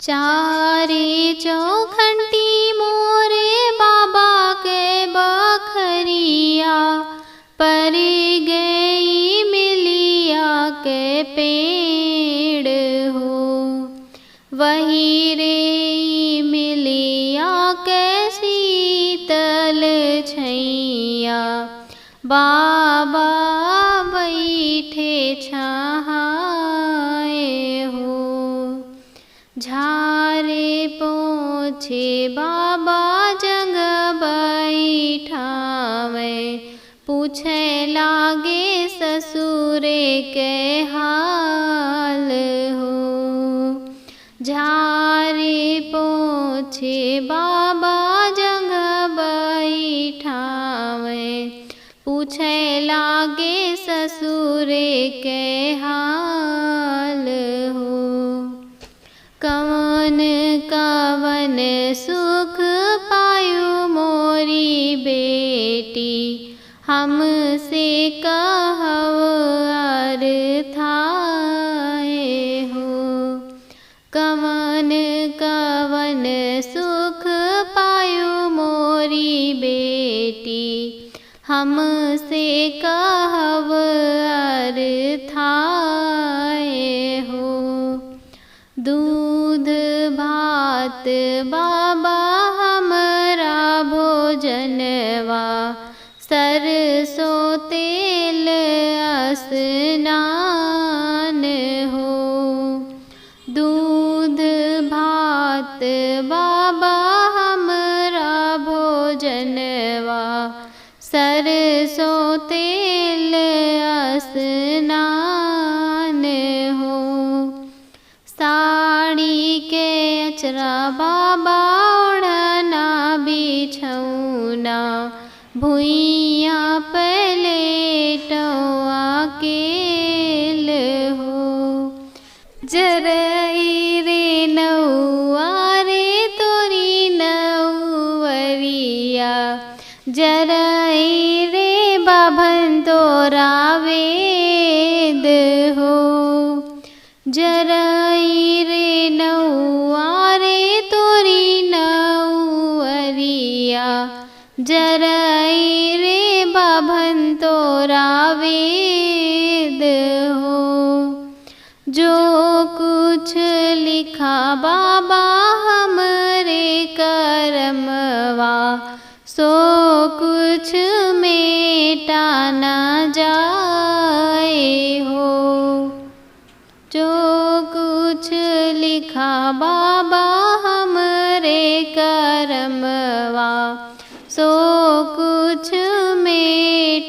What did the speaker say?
चारे चौखंटी मोरे बाबा के बखरिया, पर गई मिलिया के पेड़ हो। वही रे मिलिया के शीतल छैया, बाबा बैठे छहाए हो। झारे पोछे बाबा जग बैठावे, पूछे लागे ससुरे के हाल हो। झारे पोछे बाबा जग बैठावे, पूछे लागे ससुरे के हाल हो। कवन कवन सुख पायु मोरी बेटी, हमसे कहव अर्थाए हो। कवन कवन सुख पायु मोरी बेटी, हमसे कहव अर्थाए हो। दूध भात बाबा हमरा भोजनवा, सरसों तेल स्नान हो। दूध भात बाबा हमरा भोजनवा, सरसों तेल स्नान हो। साड़ी के अचरा बाबा ओढ़ना बिछौना, भुइया पलेटवा केल हो। जरई रे नौआ रे तोरी नौवरिया, जरई रे बाभन तोरा वेद हो। जरई रे नौआ रे तोरी नौवरिया, जरई रे बाभन तोरा वेद हो। जो कुछ लिखा बाबा हमरे करमवा, सो कुछ मेटा न जाए हो। जो कुछ लिखा बाबा हमरे करमवा, सो कुछ मेटा